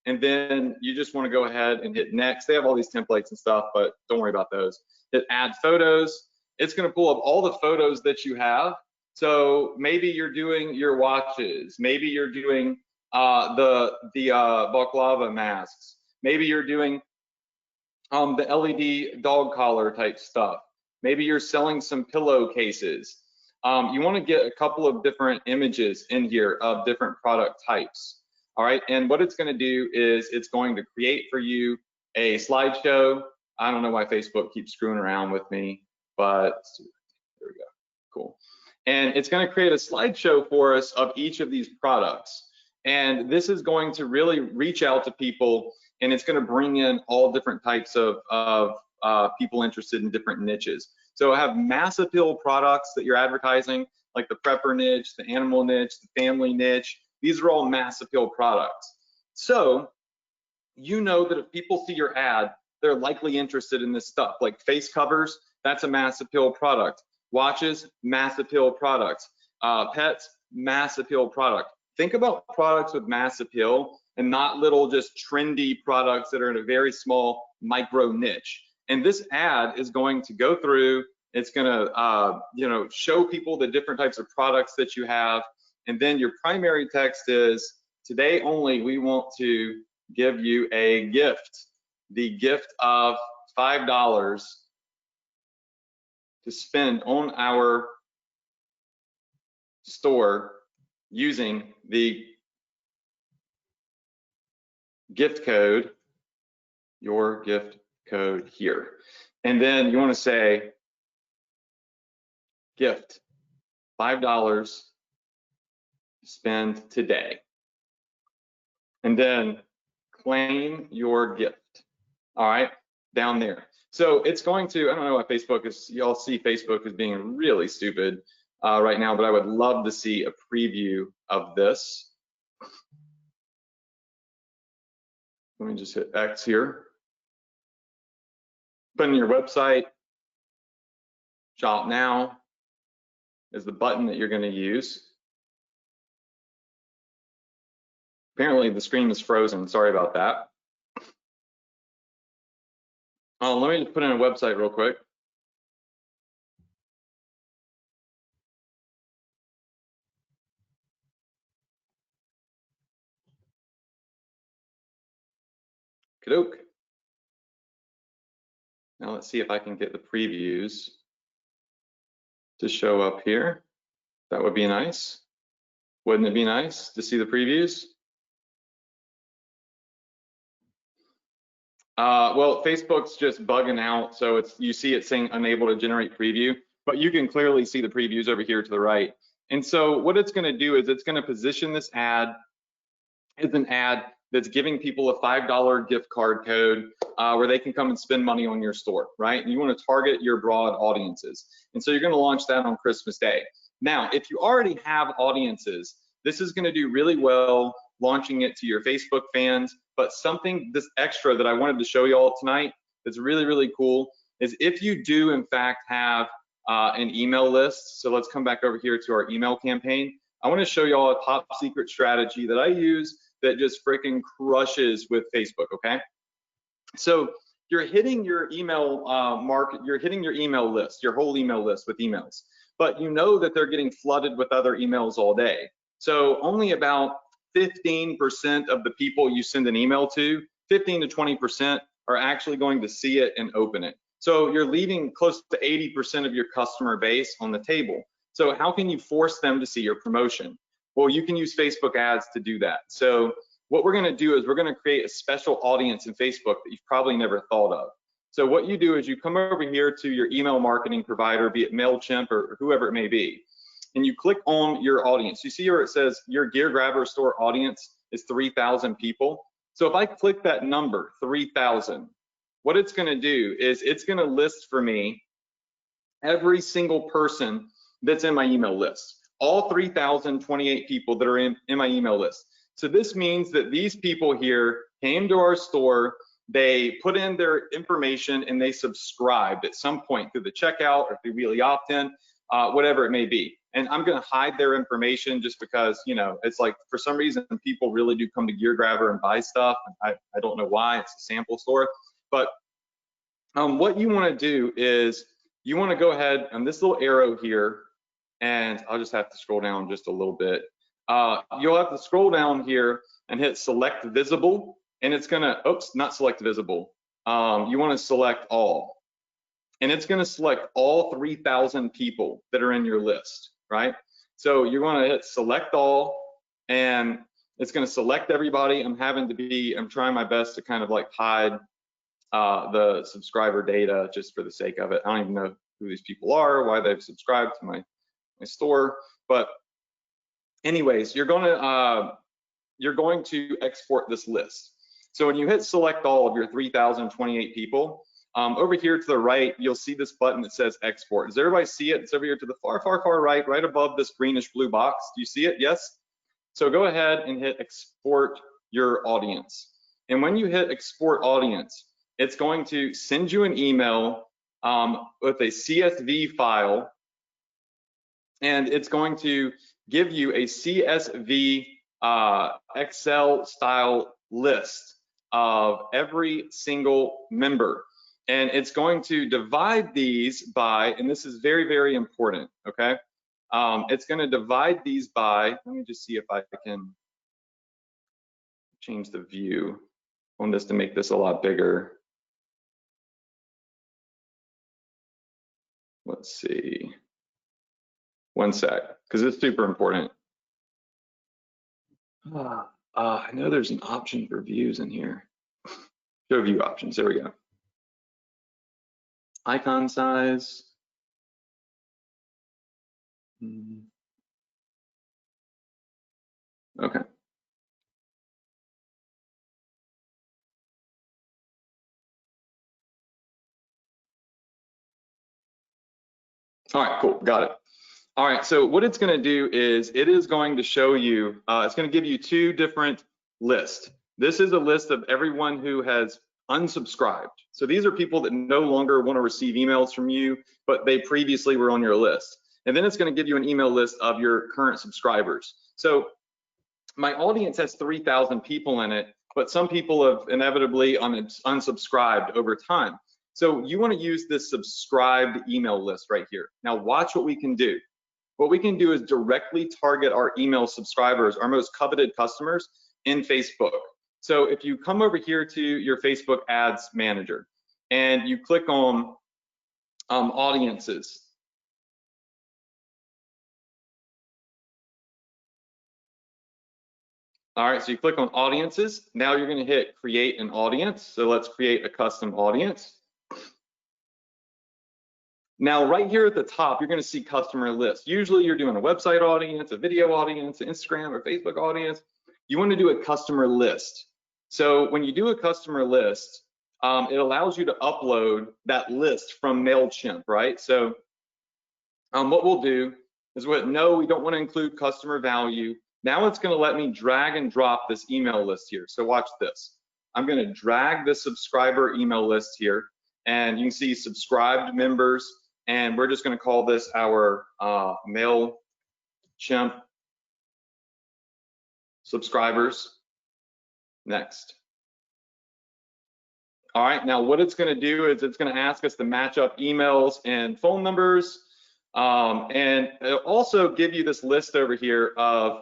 Speaker 1: And then you just want to go ahead and hit next. They have all these templates and stuff, but don't worry about those. Hit add photos. It's going to pull up all the photos that you have. So maybe you're doing your watches. Maybe you're doing the baklava masks. Maybe you're doing the LED dog collar type stuff. Maybe you're selling some pillowcases. You want to get a couple of different images in here of different product types. All right, and what it's going to do is it's going to create for you a slideshow. I don't know why Facebook keeps screwing around with me, but there we go. Cool. And it's going to create a slideshow for us of each of these products. And this is going to really reach out to people, and it's going to bring in all different types of people interested in different niches. So have mass appeal products that you're advertising, like the prepper niche, the animal niche, the family niche. These are all mass appeal products. So you know that if people see your ad, they're likely interested in this stuff, like face covers, that's a mass appeal product. Watches, mass appeal products. Pets, mass appeal product. Think about products with mass appeal and not little just trendy products that are in a very small micro niche. And this ad is going to go through, it's gonna show people the different types of products that you have. And then your primary text is, today only we want to give you a gift, the gift of $5 to spend on our store using the gift code, your gift code here. And then you want to say gift, $5 spend today. And then claim your gift. All right, down there. So it's going to, I don't know what Facebook is, y'all see Facebook as being really stupid right now, but I would love to see a preview of this. Let me just hit X here. Put in your website, shop now is the button that you're going to use. Apparently the screen is frozen, sorry about that. Let me just put in a website real quick. Kadook. Now let's see if I can get the previews to show up here. That would be nice. Wouldn't it be nice to see the previews? Well, Facebook's just bugging out, so you see it saying unable to generate preview, but you can clearly see the previews over here to the right. And so what it's going to do is it's going to position this ad as an ad that's giving people a $5 gift card code where they can come and spend money on your store, right? And you want to target your broad audiences. And so you're going to launch that on Christmas Day. Now, if you already have audiences, this is going to do really well launching it to your Facebook fans. But something this extra that I wanted to show you all tonight that's really, really cool is if you do in fact have an email list. So let's come back over here to our email campaign. I want to show you all a top secret strategy that I use that just freaking crushes with Facebook, okay? So you're hitting your email you're hitting your email list, your whole email list with emails, but you know that they're getting flooded with other emails all day. So only about 15% of the people you send an email to, 15 to 20% are actually going to see it and open it. So you're leaving close to 80% of your customer base on the table. So how can you force them to see your promotion? Well, you can use Facebook ads to do that. So what we're going to do is we're going to create a special audience in Facebook that you've probably never thought of. So what you do is you come over here to your email marketing provider, be it MailChimp or whoever it may be, and you click on your audience. You see where it says your Gear Grabber store audience is 3,000 people. So if I click that number, 3,000, what it's gonna do is it's gonna list for me every single person that's in my email list, all 3,028 people that are in my email list. So this means that these people here came to our store, they put in their information, and they subscribed at some point through the checkout or through Wheelie opt-in, whatever it may be. And I'm gonna hide their information just because, you know, it's like for some reason people really do come to Gear Grabber and buy stuff. I don't know why, it's a sample store. But what you wanna do is you wanna go ahead on this little arrow here, and I'll just have to scroll down just a little bit. You'll have to scroll down here and hit select visible, and it's gonna, oops, not select visible. You wanna select all. And it's gonna select all 3,000 people that are in your list, right? So you're gonna hit select all, and it's gonna select everybody. I'm trying my best to kind of like hide the subscriber data just for the sake of it. I don't even know who these people are, why they've subscribed to my store. But anyways, you're going to export this list. So when you hit select all of your 3,028 people, over here to the right, you'll see this button that says export. Does everybody see it? It's over here to the far, far, far right, right above this greenish blue box. Do you see it? Yes? So go ahead and hit export your audience. And when you hit export audience, it's going to send you an email with a CSV file, and it's going to give you a CSV Excel style list of every single member. And it's going to divide these by, and this is very, very important, okay? It's gonna divide these by, let me just see if I can change the view on this to make this a lot bigger. Let's see, one sec, because it's super important. I know there's an option for views in here. Show view options, there we go. Icon size. Okay. All right, cool, got it. All right, so what it's gonna do is it is going to show you, it's gonna give you two different lists. This is a list of everyone who has unsubscribed. So these are people that no longer wanna receive emails from you, but they previously were on your list. And then it's gonna give you an email list of your current subscribers. So my audience has 3,000 people in it, but some people have inevitably unsubscribed over time. So you wanna use this subscribed email list right here. Now watch what we can do. What we can do is directly target our email subscribers, our most coveted customers in Facebook. So if you come over here to your Facebook ads manager and you click on audiences. All right, so you click on audiences. Now you're gonna hit create an audience. So let's create a custom audience. Now, right here at the top, you're gonna see customer list. Usually you're doing a website audience, a video audience, an Instagram or Facebook audience. You wanna do a customer list. So when you do a customer list, it allows you to upload that list from MailChimp, right? So what we'll do is no, we don't wanna include customer value. Now it's gonna let me drag and drop this email list here. So watch this. I'm gonna drag the subscriber email list here, and you can see subscribed members, and we're just gonna call this our MailChimp subscribers. Next. All right, now what it's gonna do is it's gonna ask us to match up emails and phone numbers, and it'll also give you this list over here of,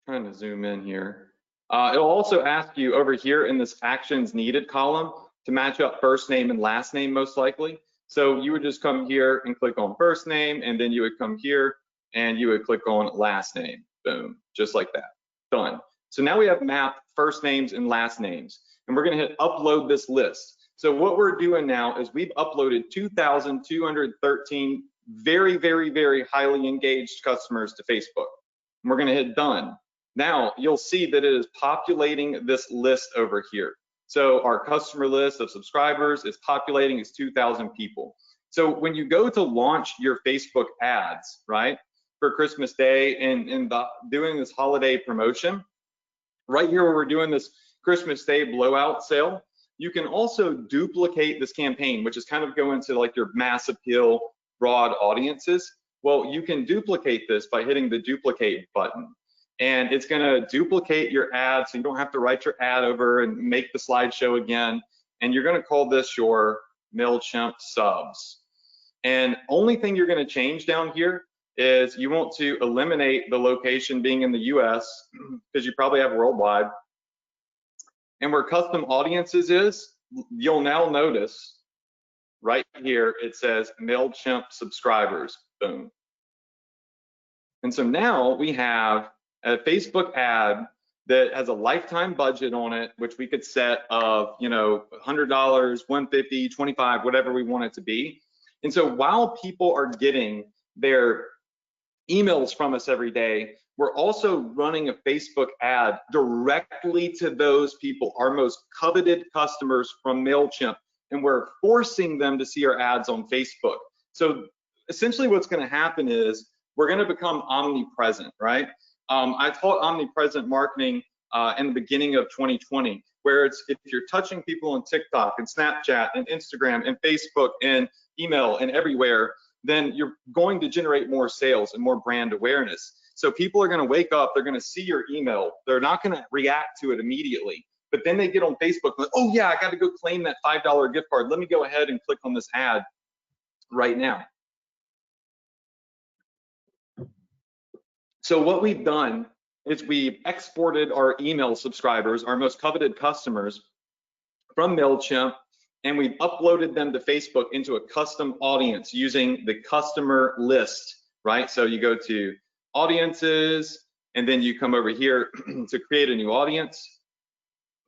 Speaker 1: trying to zoom in here. It'll also ask you over here in this actions needed column to match up first name and last name most likely. So you would just come here and click on first name, and then you would come here and you would click on last name. Boom, just like that, done. So now we have mapped first names and last names, and we're gonna hit upload this list. So what we're doing now is we've uploaded 2,213 very, very, very highly engaged customers to Facebook. And we're gonna hit done. Now you'll see that it is populating this list over here. So our customer list of subscribers is populating as 2,000 people. So when you go to launch your Facebook ads, right, for Christmas Day and doing this holiday promotion, right here where we're doing this Christmas Day blowout sale, you can also duplicate this campaign, which is kind of going to like your mass appeal, broad audiences. Well, you can duplicate this by hitting the duplicate button. And it's gonna duplicate your ad, so you don't have to write your ad over and make the slideshow again. And you're gonna call this your MailChimp subs. And only thing you're gonna change down here is you want to eliminate the location being in the US, because you probably have worldwide. And where custom audiences is, you'll now notice right here, it says MailChimp subscribers, boom. And so now we have a Facebook ad that has a lifetime budget on it, which we could set of, you know, $100, $150, $25, whatever we want it to be. And so while people are getting their emails from us every day, we're also running a Facebook ad directly to those people, our most coveted customers from MailChimp, and we're forcing them to see our ads on Facebook. So essentially what's gonna happen is we're gonna become omnipresent, right? I taught omnipresent marketing in the beginning of 2020, where it's if you're touching people on TikTok and Snapchat and Instagram and Facebook and email and everywhere, then you're going to generate more sales and more brand awareness. So people are gonna wake up, they're gonna see your email, they're not gonna react to it immediately, but then they get on Facebook, like, oh yeah, I gotta go claim that $5 gift card. Let me go ahead and click on this ad right now. So what we've done is we've exported our email subscribers, our most coveted customers, from MailChimp, and we've uploaded them to Facebook into a custom audience using the customer list, right? So you go to audiences, and then you come over here to create a new audience,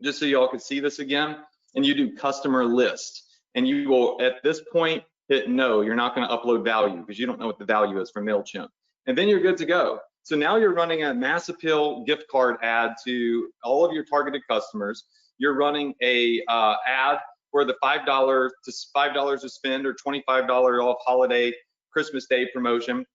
Speaker 1: just so y'all can see this again, and you do customer list. And you will, at this point, hit no, you're not gonna upload value because you don't know what the value is from MailChimp. And then you're good to go. So now you're running a mass appeal gift card ad to all of your targeted customers. You're running a ad for the $5 to spend or $25 off holiday Christmas Day promotion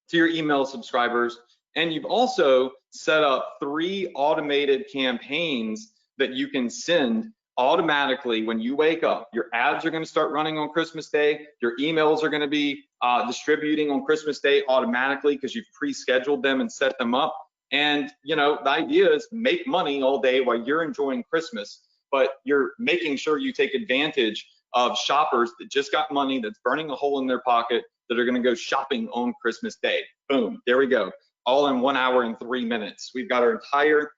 Speaker 1: to your email subscribers. And you've also set up 3 automated campaigns that you can send automatically when you wake up. Your ads are going to start running on Christmas Day. Your emails are going to be distributing on Christmas Day automatically because you've pre-scheduled them and set them up. And you know, the idea is make money all day while you're enjoying Christmas, but you're making sure you take advantage of shoppers that just got money, that's burning a hole in their pocket, that are going to go shopping on Christmas Day. Boom, there we go. All in 1 hour and 3 minutes. We've got our entire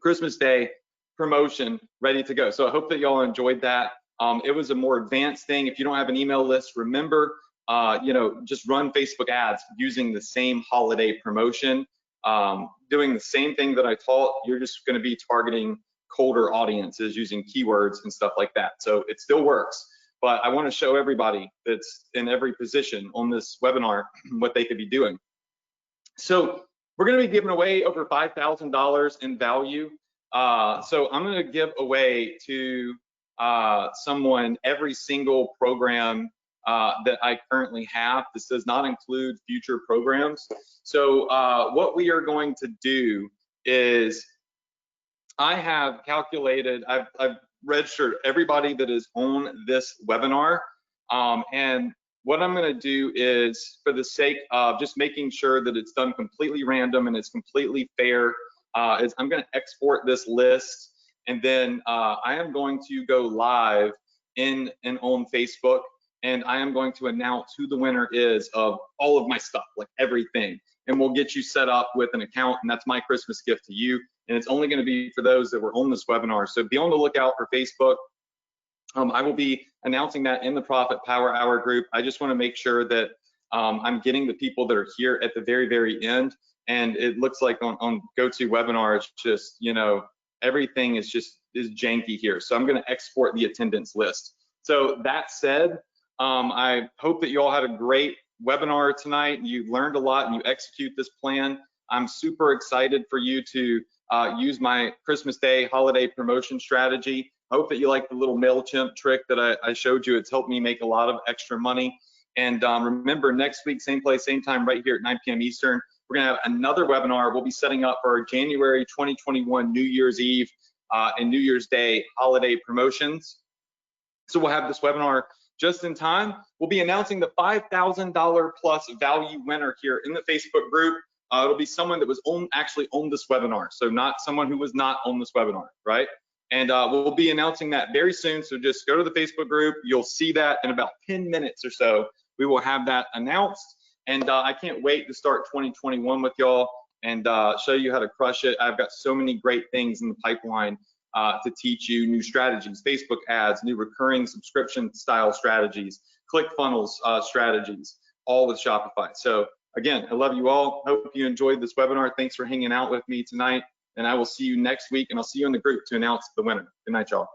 Speaker 1: Christmas Day promotion ready to go. So I hope that y'all enjoyed that. It was a more advanced thing. If you don't have an email list, remember, you know, just run Facebook ads using the same holiday promotion, doing the same thing that I taught. You're just going to be targeting colder audiences using keywords and stuff like that. So it still works, but I want to show everybody that's in every position on this webinar what they could be doing. So we're going to be giving away over $5,000 in value. So I'm going to give away to someone every single program that I currently have. This does not include future programs. So what we are going to do is I have calculated, I've registered everybody that is on this webinar. And what I'm going to do is, for the sake of just making sure that it's done completely random and it's completely fair, is I'm going to export this list, and then I am going to go live in and on Facebook, and I am going to announce who the winner is of all of my stuff, like everything, and we'll get you set up with an account, and that's my Christmas gift to you. And it's only going to be for those that were on this webinar. So be on the lookout for Facebook. I will be announcing that in the Profit Power Hour group. I just want to make sure that I'm getting the people that are here at the very, very end. and it looks like on GoToWebinar, it's just, you know, everything is janky here. So I'm going to export the attendance list. So that said, I hope that you all had a great webinar tonight. You learned a lot and you execute this plan. I'm super excited for you to use my Christmas Day holiday promotion strategy. I hope that you like the little MailChimp trick that I showed you. It's helped me make a lot of extra money. And remember, next week, same place, same time, right here at 9 p.m. Eastern, we're going to have another webinar. We'll be setting up for our January 2021 New Year's Eve and New Year's Day holiday promotions. So we'll have this webinar just in time. We'll be announcing the $5,000 plus value winner here in the Facebook group. It'll be someone that was actually on this webinar, so not someone who was not on this webinar, right? And we'll be announcing that very soon. So just go to the Facebook group. You'll see that in about 10 minutes or so. We will have that announced. And I can't wait to start 2021 with y'all and show you how to crush it. I've got so many great things in the pipeline to teach you new strategies, Facebook ads, new recurring subscription style strategies, ClickFunnels strategies, all with Shopify. So again, I love you all. Hope you enjoyed this webinar. Thanks for hanging out with me tonight. And I will see you next week, and I'll see you in the group to announce the winner. Good night, y'all.